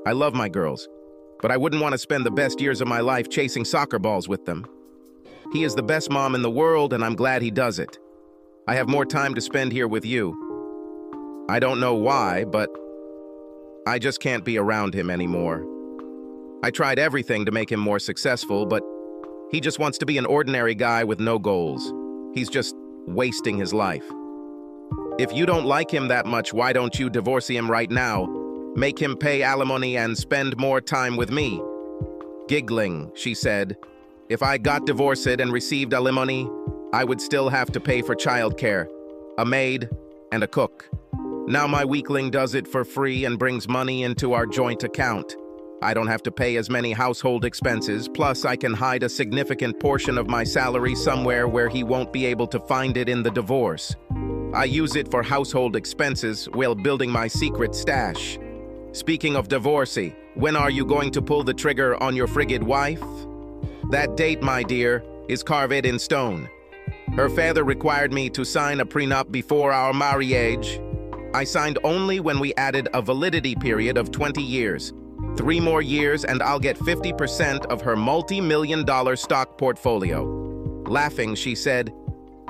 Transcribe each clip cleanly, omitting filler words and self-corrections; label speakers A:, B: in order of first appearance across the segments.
A: I love my girls, but I wouldn't want to spend the best years of my life chasing soccer balls with them. He is the best mom in the world, and I'm glad he does it. I have more time to spend here with you. I don't know why, but I just can't be around him anymore. I tried everything to make him more successful, but he just wants to be an ordinary guy with no goals. He's just wasting his life. If you don't like him that much, why don't you divorce him right now? Make him pay alimony and spend more time with me. Giggling, she said, if I got divorced and received alimony, I would still have to pay for childcare, a maid, and a cook. Now my weakling does it for free and brings money into our joint account. I don't have to pay as many household expenses, plus I can hide a significant portion of my salary somewhere where he won't be able to find it in the divorce. I use it for household expenses while building my secret stash. Speaking of divorcee, when are you going to pull the trigger on your frigid wife? That date, my dear, is carved in stone. Her father required me to sign a prenup before our marriage. I signed only when we added a validity period of 20 years. 3 more years and I'll get 50% of her multi-million-dollar stock portfolio. Laughing, she said,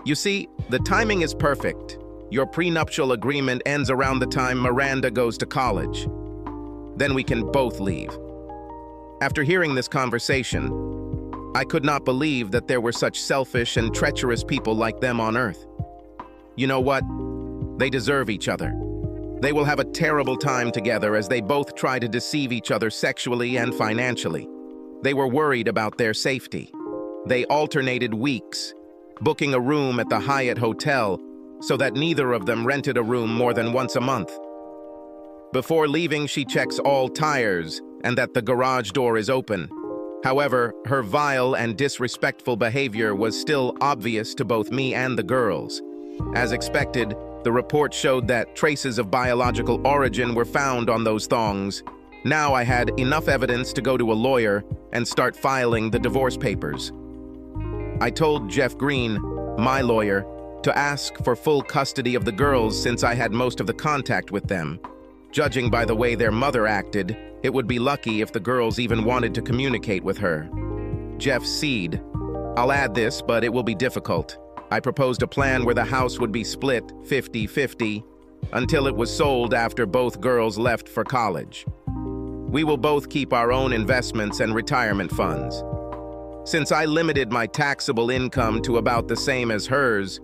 A: "You see, the timing is perfect. Your prenuptial agreement ends around the time Miranda goes to college. Then we can both leave." After hearing this conversation, I could not believe that there were such selfish and treacherous people like them on Earth. You know what? They deserve each other. They will have a terrible time together as they both try to deceive each other sexually and financially. They were worried about their safety. They alternated weeks, booking a room at the Hyatt Hotel so that neither of them rented a room more than once a month. Before leaving, she checks all tires and that the garage door is open. However, her vile and disrespectful behavior was still obvious to both me and the girls. As expected, the report showed that traces of biological origin were found on those thongs. Now I had enough evidence to go to a lawyer and start filing the divorce papers. I told Jeff Green, my lawyer, to ask for full custody of the girls since I had most of the contact with them. Judging by the way their mother acted, it would be lucky if the girls even wanted to communicate with her. Jeff said, "I'll add this, but it will be difficult. I proposed a plan where the house would be split 50-50 until it was sold after both girls left for college. We will both keep our own investments and retirement funds. Since I limited my taxable income to about the same as hers,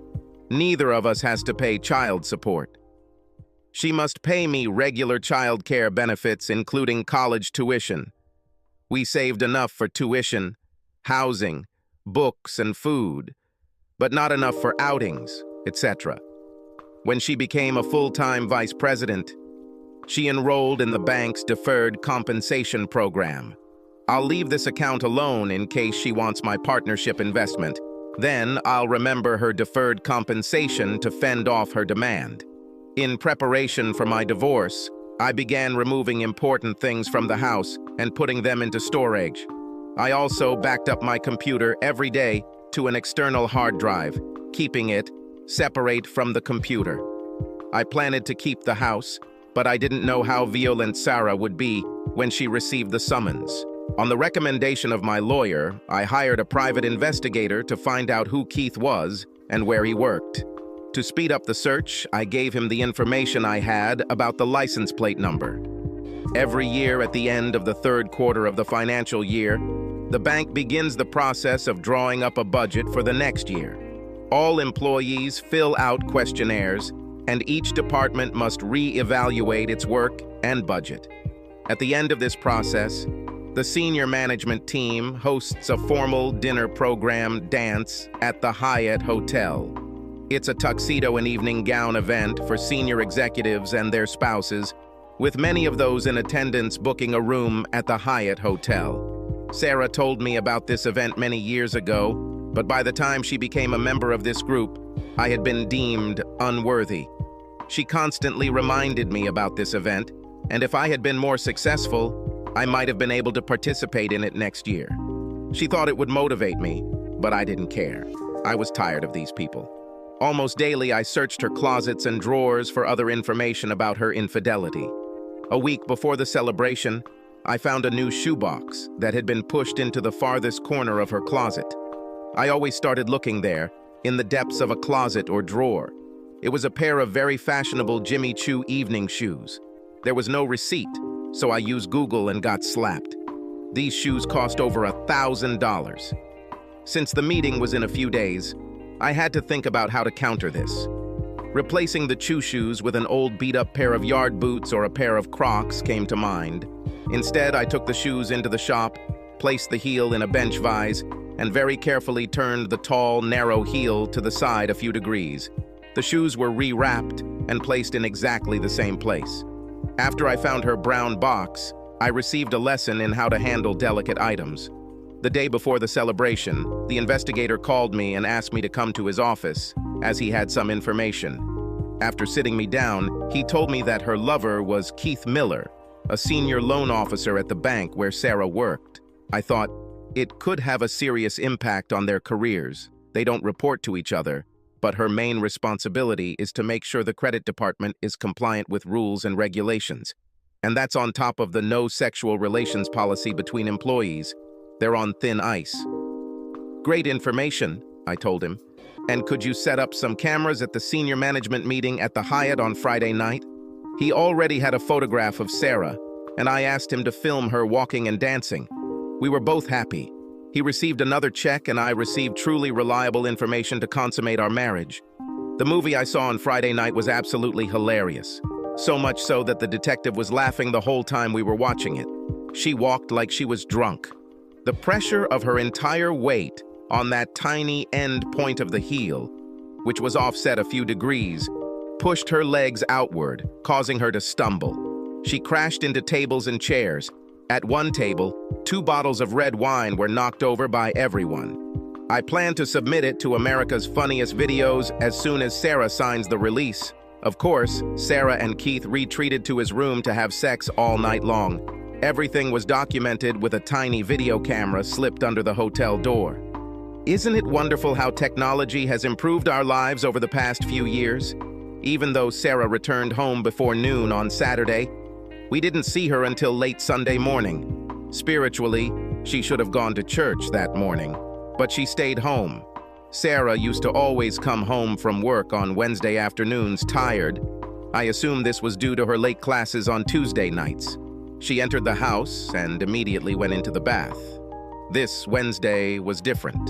A: neither of us has to pay child support. She must pay me regular child care benefits, including college tuition. We saved enough for tuition, housing, books, and food, but not enough for outings, etc. When she became a full-time vice president, she enrolled in the bank's deferred compensation program. I'll leave this account alone in case she wants my partnership investment. Then I'll remember her deferred compensation to fend off her demand. In preparation for my divorce, I began removing important things from the house and putting them into storage. I also backed up my computer every day to an external hard drive, keeping it separate from the computer. I planned to keep the house, but I didn't know how violent Sarah would be when she received the summons. On the recommendation of my lawyer, I hired a private investigator to find out who Keith was and where he worked. To speed up the search, I gave him the information I had about the license plate number. Every year at the end of the 3rd quarter of the financial year, the bank begins the process of drawing up a budget for the next year. All employees fill out questionnaires, and each department must re-evaluate its work and budget. At the end of this process, the senior management team hosts a formal dinner program dance at the Hyatt Hotel. It's a tuxedo and evening gown event for senior executives and their spouses, with many of those in attendance booking a room at the Hyatt Hotel. Sarah told me about this event many years ago, but by the time she became a member of this group, I had been deemed unworthy. She constantly reminded me about this event, and if I had been more successful, I might have been able to participate in it next year. She thought it would motivate me, but I didn't care. I was tired of these people. Almost daily, I searched her closets and drawers for other information about her infidelity. A week before the celebration, I found a new shoebox that had been pushed into the farthest corner of her closet. I always started looking there, in the depths of a closet or drawer. It was a pair of very fashionable Jimmy Choo evening shoes. There was no receipt, so I used Google and got slapped. These shoes cost over $1,000. Since the meeting was in a few days, I had to think about how to counter this. Replacing the Choo shoes with an old beat-up pair of yard boots or a pair of Crocs came to mind. Instead, I took the shoes into the shop, placed the heel in a bench vise, and very carefully turned the tall, narrow heel to the side a few degrees. The shoes were re-wrapped and placed in exactly the same place. After I found her brown box, I received a lesson in how to handle delicate items. The day before the celebration, the investigator called me and asked me to come to his office, as he had some information. After sitting me down, he told me that her lover was Keith Miller, a senior loan officer at the bank where Sarah worked. I thought, it could have a serious impact on their careers. They don't report to each other, but her main responsibility is to make sure the credit department is compliant with rules and regulations. And that's on top of the no sexual relations policy between employees. They're on thin ice. Great information, I told him. And could you set up some cameras at the senior management meeting at the Hyatt on Friday night? He already had a photograph of Sarah, and I asked him to film her walking and dancing. We were both happy. He received another check, and I received truly reliable information to consummate our marriage. The movie I saw on Friday night was absolutely hilarious. So much so that the detective was laughing the whole time we were watching it. She walked like she was drunk. The pressure of her entire weight on that tiny end point of the heel, which was offset a few degrees, pushed her legs outward, causing her to stumble. She crashed into tables and chairs. At one table, 2 bottles of red wine were knocked over by everyone. I plan to submit it to America's Funniest Videos as soon as Sarah signs the release. Of course, Sarah and Keith retreated to his room to have sex all night long. Everything was documented with a tiny video camera slipped under the hotel door. Isn't it wonderful how technology has improved our lives over the past few years? Even though Sarah returned home before noon on Saturday, we didn't see her until late Sunday morning. Spiritually, she should have gone to church that morning, but she stayed home. Sarah used to always come home from work on Wednesday afternoons tired. I assume this was due to her late classes on Tuesday nights. She entered the house and immediately went into the bath. This Wednesday was different.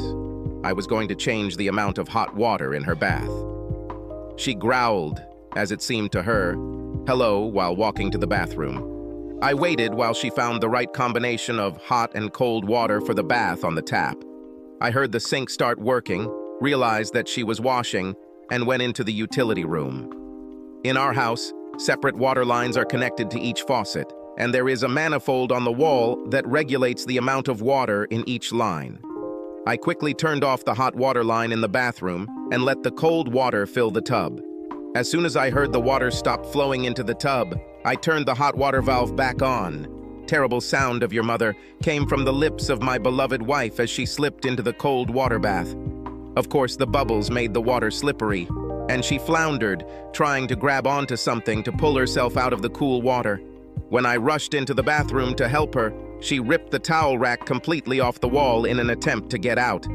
A: I was going to change the amount of hot water in her bath. She growled, as it seemed to her, hello, while walking to the bathroom. I waited while she found the right combination of hot and cold water for the bath on the tap. I heard the sink start working, realized that she was washing, and went into the utility room. In our house, separate water lines are connected to each faucet, and there is a manifold on the wall that regulates the amount of water in each line. I quickly turned off the hot water line in the bathroom and let the cold water fill the tub. As soon as I heard the water stop flowing into the tub, I turned the hot water valve back on. Terrible sound of your mother came from the lips of my beloved wife as she slipped into the cold water bath. Of course, the bubbles made the water slippery, and she floundered, trying to grab onto something to pull herself out of the cool water. When I rushed into the bathroom to help her, she ripped the towel rack completely off the wall in an attempt to get out.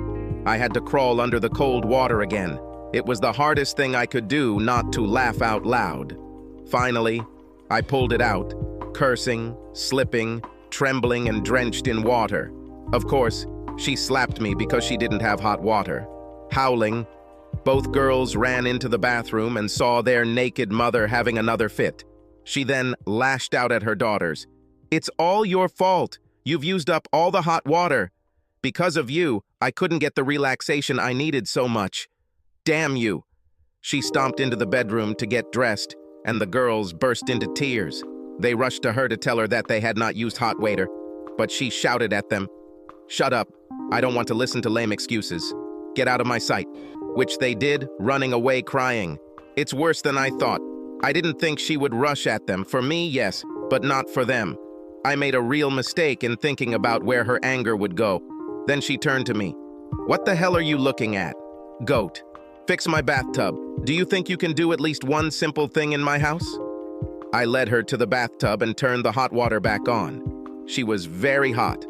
A: I had to crawl under the cold water again. It was the hardest thing I could do not to laugh out loud. Finally, I pulled it out, cursing, slipping, trembling, and drenched in water. Of course, she slapped me because she didn't have hot water. Howling, both girls ran into the bathroom and saw their naked mother having another fit. She then lashed out at her daughters. "It's all your fault. You've used up all the hot water. Because of you, I couldn't get the relaxation I needed so much. Damn you." She stomped into the bedroom to get dressed, and the girls burst into tears. They rushed to her to tell her that they had not used hot water, but she shouted at them, "Shut up. I don't want to listen to lame excuses. Get out of my sight." Which they did, running away crying. It's worse than I thought. I didn't think she would rush at them. For me, yes, but not for them. I made a real mistake in thinking about where her anger would go. Then she turned to me. "What the hell are you looking at? Goat. Fix my bathtub. Do you think you can do at least one simple thing in my house?" I led her to the bathtub and turned the hot water back on. She was very hot.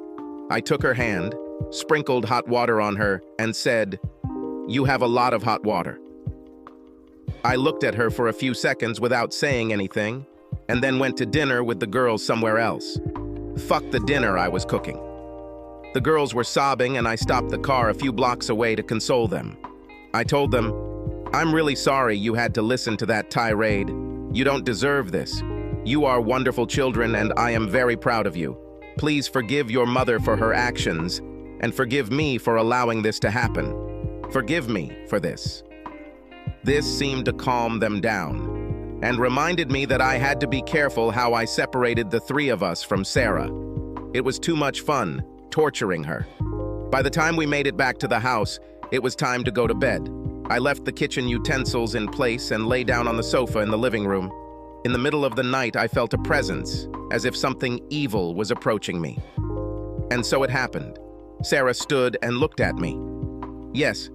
A: I took her hand, sprinkled hot water on her, and said, "You have a lot of hot water." I looked at her for a few seconds without saying anything, and then went to dinner with the girls somewhere else. Fuck the dinner I was cooking. The girls were sobbing, and I stopped the car a few blocks away to console them. I told them, "I'm really sorry you had to listen to that tirade. You don't deserve this. You are wonderful children, and I am very proud of you. Please forgive your mother for her actions, and forgive me for allowing this to happen. Forgive me for this." This seemed to calm them down, and reminded me that I had to be careful how I separated the three of us from Sarah. It was too much fun, torturing her. By the time we made it back to the house, it was time to go to bed. I left the kitchen utensils in place and lay down on the sofa in the living room. In the middle of the night, I felt a presence, as if something evil was approaching me. And so it happened. Sarah stood and looked at me. Yes,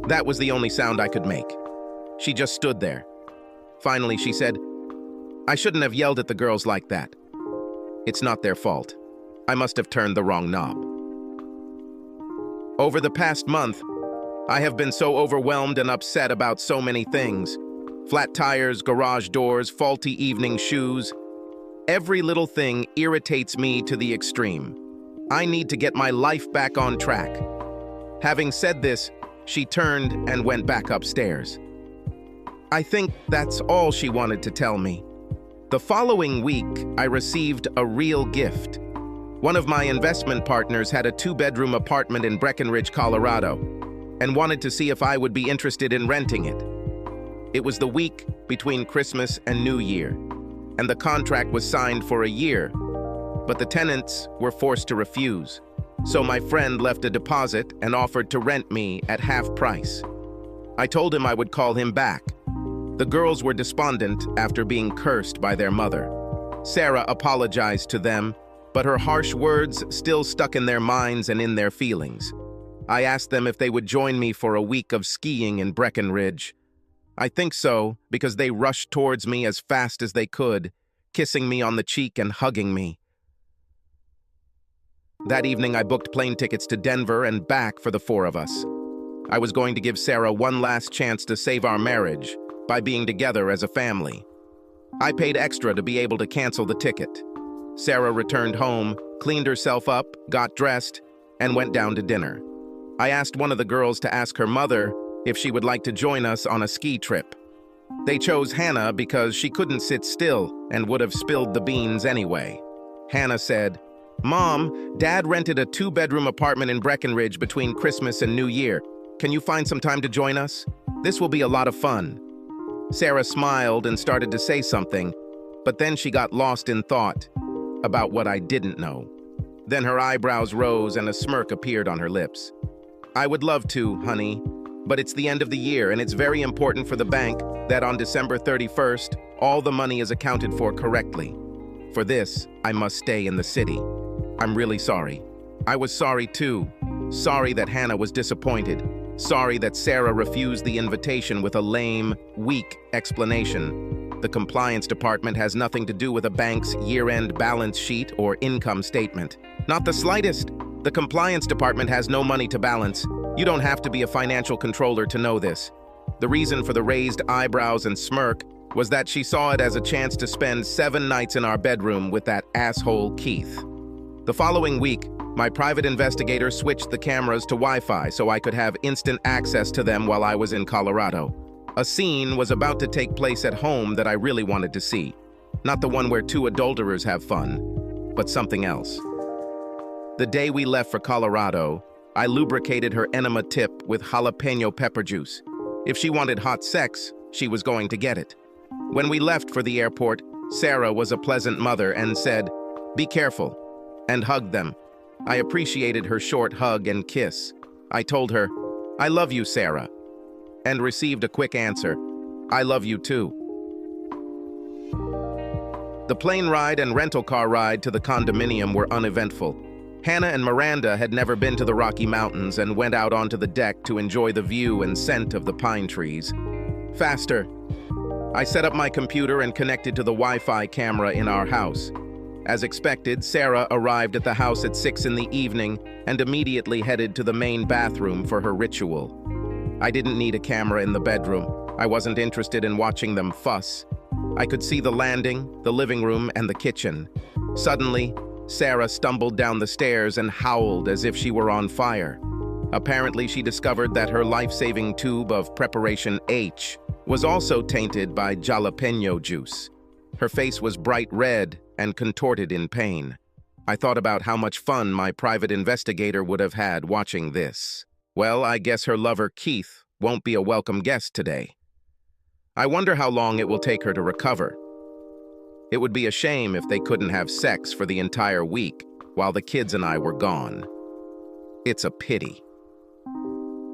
A: that was the only sound I could make. She just stood there. Finally, she said, "I shouldn't have yelled at the girls like that. It's not their fault. I must have turned the wrong knob." Over the past month, I have been so overwhelmed and upset about so many things. Flat tires, garage doors, faulty evening shoes. Every little thing irritates me to the extreme. I need to get my life back on track. Having said this, she turned and went back upstairs. I think that's all she wanted to tell me. The following week, I received a real gift. One of my investment partners had a 2-bedroom apartment in Breckenridge, Colorado, and wanted to see if I would be interested in renting it. It was the week between Christmas and New Year, and the contract was signed for a year, but the tenants were forced to refuse. So my friend left a deposit and offered to rent me at half price. I told him I would call him back. The girls were despondent after being cursed by their mother. Sarah apologized to them, but her harsh words still stuck in their minds and in their feelings. I asked them if they would join me for a week of skiing in Breckenridge. I think so, because they rushed towards me as fast as they could, kissing me on the cheek and hugging me. That evening, I booked plane tickets to Denver and back for the 4 of us. I was going to give Sarah one last chance to save our marriage by being together as a family. I paid extra to be able to cancel the ticket. Sarah returned home, cleaned herself up, got dressed, and went down to dinner. I asked one of the girls to ask her mother if she would like to join us on a ski trip. They chose Hannah because she couldn't sit still and would have spilled the beans anyway. Hannah said, "Mom, Dad rented a 2-bedroom apartment in Breckenridge between Christmas and New Year. Can you find some time to join us? This will be a lot of fun." Sarah smiled and started to say something, but then she got lost in thought about what I didn't know. Then her eyebrows rose and a smirk appeared on her lips. "I would love to, honey, but it's the end of the year and it's very important for the bank that on December 31st, all the money is accounted for correctly. For this, I must stay in the city. I'm really sorry." I was sorry too. Sorry that Hannah was disappointed. Sorry that Sarah refused the invitation with a lame, weak explanation. The compliance department has nothing to do with a bank's year-end balance sheet or income statement. Not the slightest. The compliance department has no money to balance. You don't have to be a financial controller to know this. The reason for the raised eyebrows and smirk was that she saw it as a chance to spend 7 nights in our bedroom with that asshole Keith. The following week, my private investigator switched the cameras to Wi-Fi so I could have instant access to them while I was in Colorado. A scene was about to take place at home that I really wanted to see. Not the one where 2 adulterers have fun, but something else. The day we left for Colorado, I lubricated her enema tip with jalapeno pepper juice. If she wanted hot sex, she was going to get it. When we left for the airport, Sarah was a pleasant mother and said, "Be careful," and hugged them. I appreciated her short hug and kiss. I told her, "I love you, Sarah," and received a quick answer, "I love you too." The plane ride and rental car ride to the condominium were uneventful. Hannah and Miranda had never been to the Rocky Mountains and went out onto the deck to enjoy the view and scent of the pine trees. Faster. I set up my computer and connected to the Wi-Fi camera in our house. As expected, Sarah arrived at the house at 6 in the evening and immediately headed to the main bathroom for her ritual. I didn't need a camera in the bedroom. I wasn't interested in watching them fuss. I could see the landing, the living room, and the kitchen. Suddenly, Sarah stumbled down the stairs and howled as if she were on fire. Apparently, she discovered that her life-saving tube of Preparation H was also tainted by jalapeno juice. Her face was bright red and contorted in pain. I thought about how much fun my private investigator would have had watching this. Well, I guess her lover Keith won't be a welcome guest today. I wonder how long it will take her to recover. It would be a shame if they couldn't have sex for the entire week while the kids and I were gone. It's a pity.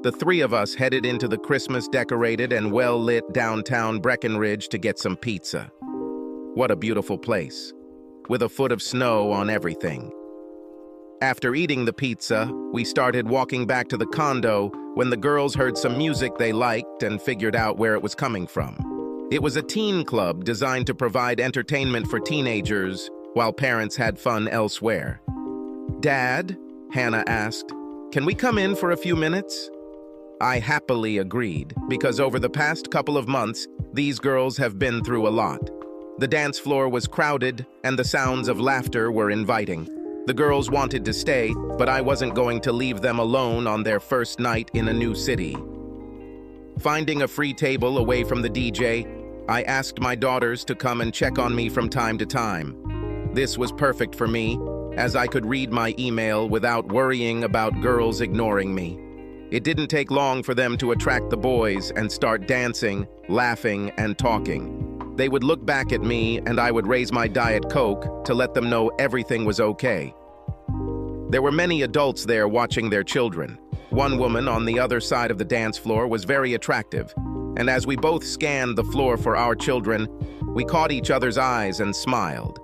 A: The three of us headed into the Christmas-decorated and well-lit downtown Breckenridge to get some pizza. What a beautiful place, with a foot of snow on everything. After eating the pizza, we started walking back to the condo when the girls heard some music they liked and figured out where it was coming from. It was a teen club designed to provide entertainment for teenagers while parents had fun elsewhere. "Dad," Hannah asked, "can we come in for a few minutes?" I happily agreed, because over the past couple of months, these girls have been through a lot. The dance floor was crowded, and the sounds of laughter were inviting. The girls wanted to stay, but I wasn't going to leave them alone on their first night in a new city. Finding a free table away from the DJ, I asked my daughters to come and check on me from time to time. This was perfect for me, as I could read my email without worrying about girls ignoring me. It didn't take long for them to attract the boys and start dancing, laughing, and talking. They would look back at me and I would raise my Diet Coke to let them know everything was okay. There were many adults there watching their children. One woman on the other side of the dance floor was very attractive, and as we both scanned the floor for our children, we caught each other's eyes and smiled.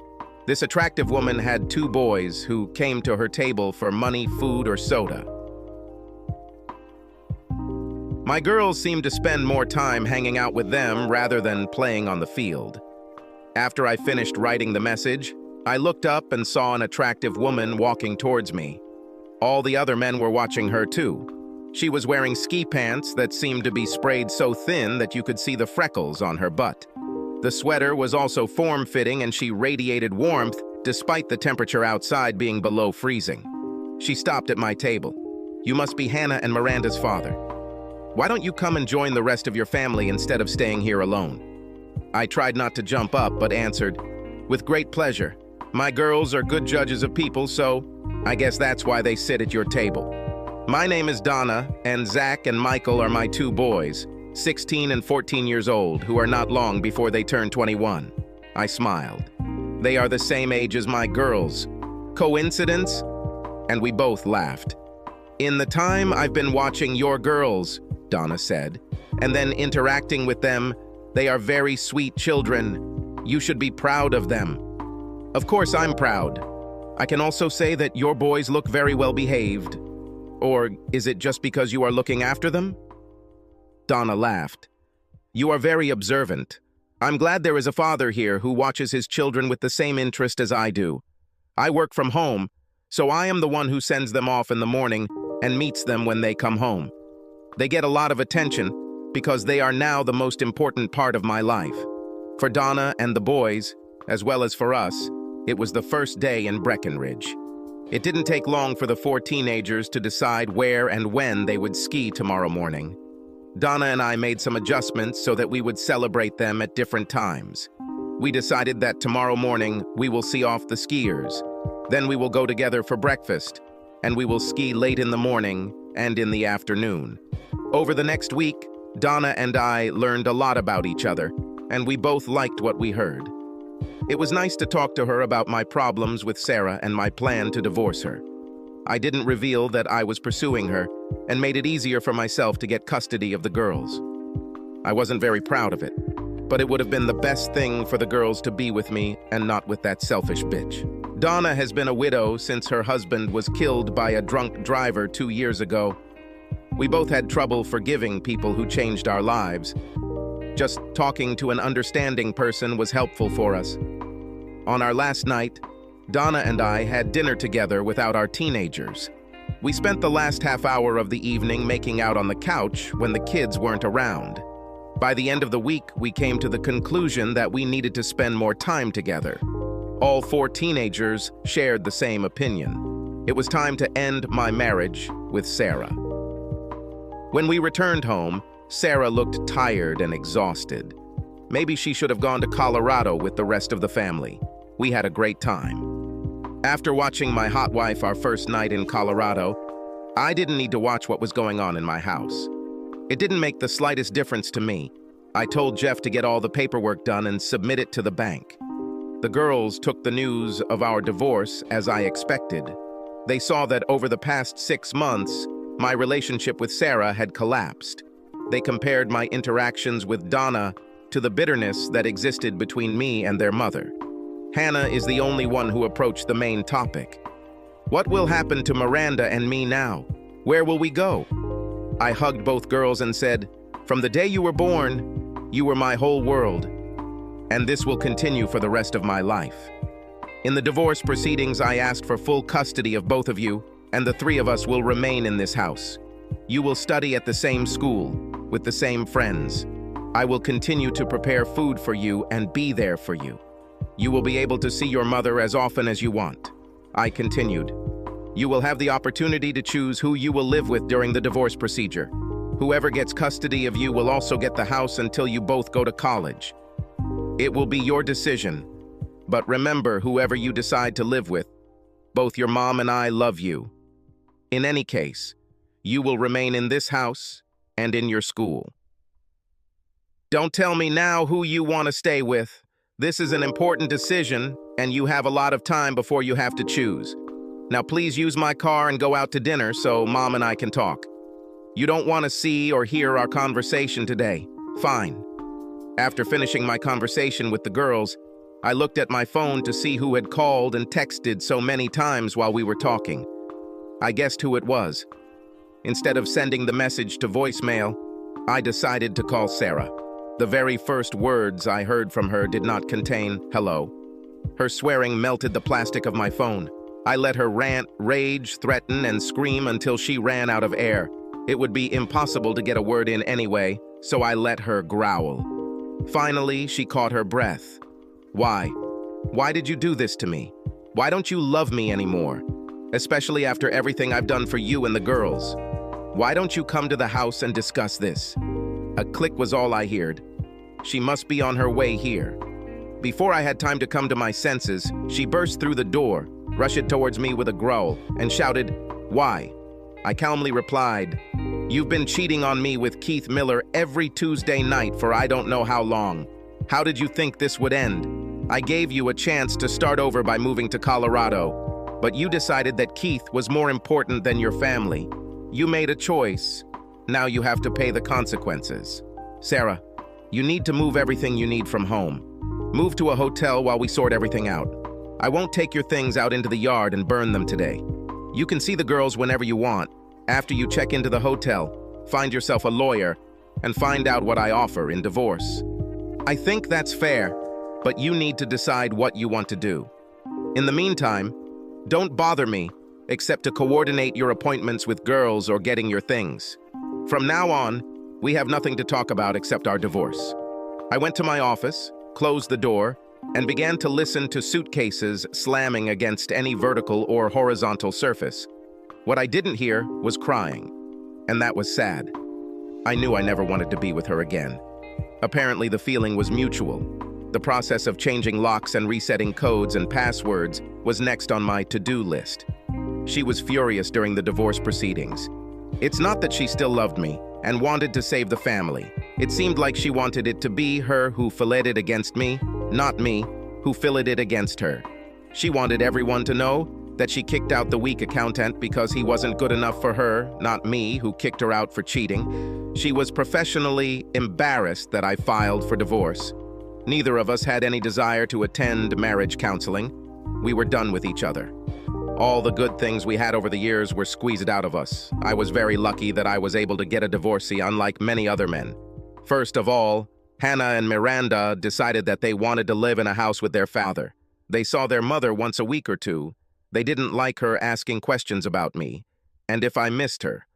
A: This attractive woman had 2 boys who came to her table for money, food, or soda. My girls seemed to spend more time hanging out with them rather than playing on the field. After I finished writing the message, I looked up and saw an attractive woman walking towards me. All the other men were watching her too. She was wearing ski pants that seemed to be sprayed so thin that you could see the freckles on her butt. The sweater was also form-fitting and she radiated warmth despite the temperature outside being below freezing. She stopped at my table. "You must be Hannah and Miranda's father. Why don't you come and join the rest of your family instead of staying here alone?" I tried not to jump up, but answered, "With great pleasure. My girls are good judges of people, so I guess that's why they sit at your table. My name is Donna, and Zach and Michael are my 2 boys, 16 and 14 years old, who are not long before they turn 21. I smiled. They are the same age as my girls. Coincidence? And we both laughed. "In the time I've been watching your girls," Donna said, "and then interacting with them, they are very sweet children. You should be proud of them." Of course I'm proud. I can also say that your boys look very well behaved. Or is it just because you are looking after them? Donna laughed. "You are very observant. I'm glad there is a father here who watches his children with the same interest as I do. I work from home, so I am the one who sends them off in the morning and meets them when they come home. They get a lot of attention because they are now the most important part of my life. For Donna and the boys, as well as for us, it was the first day in Breckenridge. It didn't take long for the 4 teenagers to decide where and when they would ski tomorrow morning. Donna and I made some adjustments so that we would celebrate them at different times. We decided that tomorrow morning we will see off the skiers. Then we will go together for breakfast, and we will ski late in the morning and in the afternoon. Over the next week, Donna and I learned a lot about each other, and we both liked what we heard. It was nice to talk to her about my problems with Sarah and my plan to divorce her. I didn't reveal that I was pursuing her, and made it easier for myself to get custody of the girls. I wasn't very proud of it, but it would have been the best thing for the girls to be with me and not with that selfish bitch. Donna has been a widow since her husband was killed by a drunk driver 2 years ago. We both had trouble forgiving people who changed our lives. Just talking to an understanding person was helpful for us. On our last night, Donna and I had dinner together without our teenagers. We spent the last half hour of the evening making out on the couch when the kids weren't around. By the end of the week, we came to the conclusion that we needed to spend more time together. All 4 teenagers shared the same opinion. It was time to end my marriage with Sarah. When we returned home, Sarah looked tired and exhausted. Maybe she should have gone to Colorado with the rest of the family. We had a great time. After watching my hot wife our first night in Colorado, I didn't need to watch what was going on in my house. It didn't make the slightest difference to me. I told Jeff to get all the paperwork done and submit it to the bank. The girls took the news of our divorce as I expected. They saw that over the past 6 months, my relationship with Sarah had collapsed. They compared my interactions with Donna to the bitterness that existed between me and their mother. Hannah is the only one who approached the main topic. What will happen to Miranda and me now? Where will we go? I hugged both girls and said, "From the day you were born, you were my whole world, and this will continue for the rest of my life." In the divorce proceedings, I asked for full custody of both of you, and the 3 of us will remain in this house. You will study at the same school, with the same friends. I will continue to prepare food for you and be there for you. You will be able to see your mother as often as you want. I continued. You will have the opportunity to choose who you will live with during the divorce procedure. Whoever gets custody of you will also get the house until you both go to college. It will be your decision, but remember, whoever you decide to live with, both your mom and I love you. In any case, you will remain in this house and in your school. Don't tell me now who you want to stay with. This is an important decision, and you have a lot of time before you have to choose. Now please use my car and go out to dinner so Mom and I can talk. You don't want to see or hear our conversation today. Fine. After finishing my conversation with the girls, I looked at my phone to see who had called and texted so many times while we were talking. I guessed who it was. Instead of sending the message to voicemail, I decided to call Sarah. The very first words I heard from her did not contain hello. Her swearing melted the plastic of my phone. I let her rant, rage, threaten, and scream until she ran out of air. It would be impossible to get a word in anyway, so I let her growl. Finally, she caught her breath. Why? Why did you do this to me? Why don't you love me anymore? Especially after everything I've done for you and the girls. Why don't you come to the house and discuss this? A click was all I heard. She must be on her way here. Before I had time to come to my senses, she burst through the door, rushed towards me with a growl, and shouted, "Why?" I calmly replied, "You've been cheating on me with Keith Miller every Tuesday night for I don't know how long. How did you think this would end? I gave you a chance to start over by moving to Colorado, but you decided that Keith was more important than your family. You made a choice. Now you have to pay the consequences. Sarah, you need to move everything you need from home. Move to a hotel while we sort everything out. I won't take your things out into the yard and burn them today. You can see the girls whenever you want. After you check into the hotel, find yourself a lawyer and find out what I offer in divorce. I think that's fair, but you need to decide what you want to do. In the meantime, don't bother me except to coordinate your appointments with girls or getting your things. From now on, we have nothing to talk about except our divorce." I went to my office, closed the door, and began to listen to suitcases slamming against any vertical or horizontal surface. What I didn't hear was crying, and that was sad. I knew I never wanted to be with her again. Apparently, the feeling was mutual. The process of changing locks and resetting codes and passwords was next on my to-do list. She was furious during the divorce proceedings. It's not that she still loved me and wanted to save the family. It seemed like she wanted it to be her who filleted against me, not me who filleted against her. She wanted everyone to know that she kicked out the weak accountant because he wasn't good enough for her, not me who kicked her out for cheating. She was professionally embarrassed that I filed for divorce. Neither of us had any desire to attend marriage counseling. We were done with each other. All the good things we had over the years were squeezed out of us. I was very lucky that I was able to get a divorcee, unlike many other men. First of all, Hannah and Miranda decided that they wanted to live in a house with their father. They saw their mother once a week or two. They didn't like her asking questions about me, and if I missed her.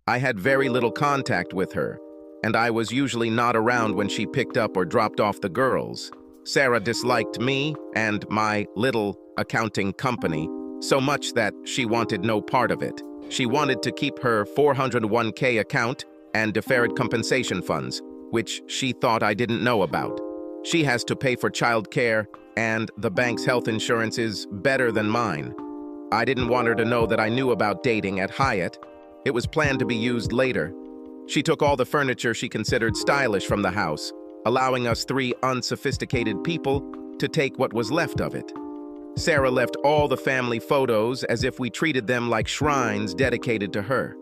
A: I had very little contact with her, and I was usually not around when she picked up or dropped off the girls. Sarah disliked me and my little accounting company so much that she wanted no part of it. She wanted to keep her 401k account and deferred compensation funds, which she thought I didn't know about. She has to pay for childcare, and the bank's health insurance is better than mine. I didn't want her to know that I knew about dating at Hyatt. It was planned to be used later. She took all the furniture she considered stylish from the house, allowing us 3 unsophisticated people to take what was left of it. Sarah left all the family photos as if we treated them like shrines dedicated to her.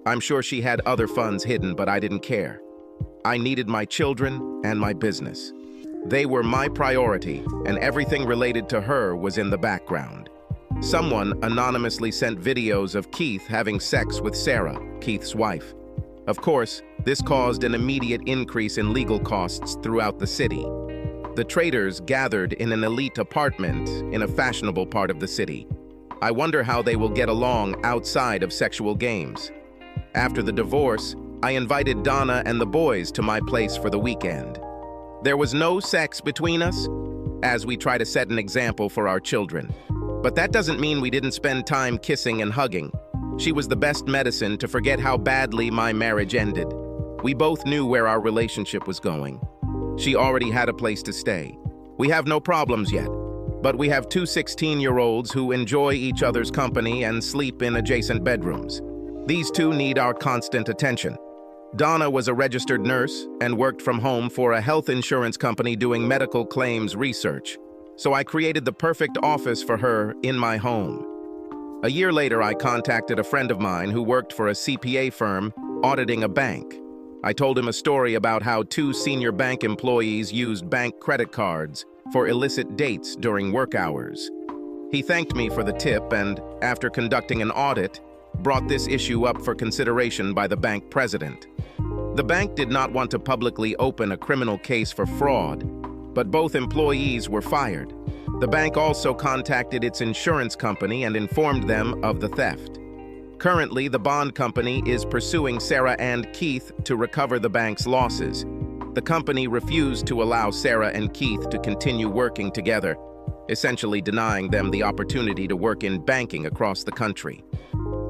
A: I'm sure she had other funds hidden, but I didn't care. I needed my children and my business. They were my priority, and everything related to her was in the background. Someone anonymously sent videos of Keith having sex with Sarah, Keith's wife. Of course, this caused an immediate increase in legal costs throughout the city. The traders gathered in an elite apartment in a fashionable part of the city. I wonder how they will get along outside of sexual games. After the divorce, I invited Donna and the boys to my place for the weekend. There was no sex between us, as we try to set an example for our children. But that doesn't mean we didn't spend time kissing and hugging. She was the best medicine to forget how badly my marriage ended. We both knew where our relationship was going. She already had a place to stay. We have no problems yet, but we have 2 16-year-olds who enjoy each other's company and sleep in adjacent bedrooms. These 2 need our constant attention. Donna was a registered nurse and worked from home for a health insurance company doing medical claims research. So I created the perfect office for her in my home. A year later, I contacted a friend of mine who worked for a CPA firm auditing a bank. I told him a story about how 2 senior bank employees used bank credit cards for illicit dates during work hours. He thanked me for the tip and, after conducting an audit, brought this issue up for consideration by the bank president. The bank did not want to publicly open a criminal case for fraud, but both employees were fired. The bank also contacted its insurance company and informed them of the theft. Currently, the bond company is pursuing Sarah and Keith to recover the bank's losses. The company refused to allow Sarah and Keith to continue working together, essentially denying them the opportunity to work in banking across the country.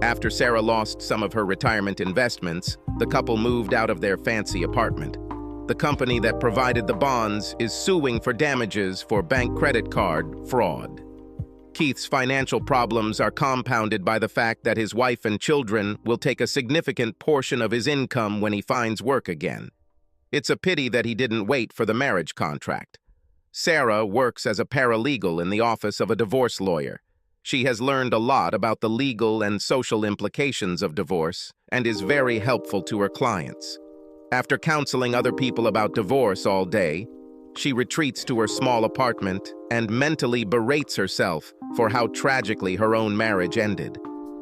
A: After Sarah lost some of her retirement investments, the couple moved out of their fancy apartment. The company that provided the bonds is suing for damages for bank credit card fraud. Keith's financial problems are compounded by the fact that his wife and children will take a significant portion of his income when he finds work again. It's a pity that he didn't wait for the marriage contract. Sarah works as a paralegal in the office of a divorce lawyer. She has learned a lot about the legal and social implications of divorce and is very helpful to her clients. After counseling other people about divorce all day, she retreats to her small apartment and mentally berates herself for how tragically her own marriage ended.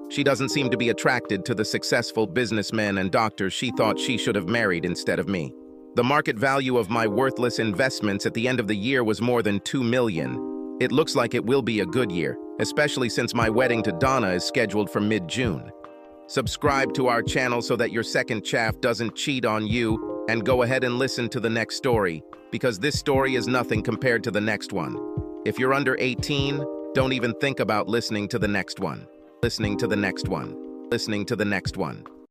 A: She doesn't seem to be attracted to the successful businessmen and doctors she thought she should have married instead of me. The market value of my worthless investments at the end of the year was more than $2 million. It looks like it will be a good year, especially since my wedding to Donna is scheduled for mid-June. Subscribe to our channel so that your second chaff doesn't cheat on you, and go ahead and listen to the next story, because this story is nothing compared to the next one. If you're under 18, don't even think about listening to the next one. Listening to the next one. Listening to the next one.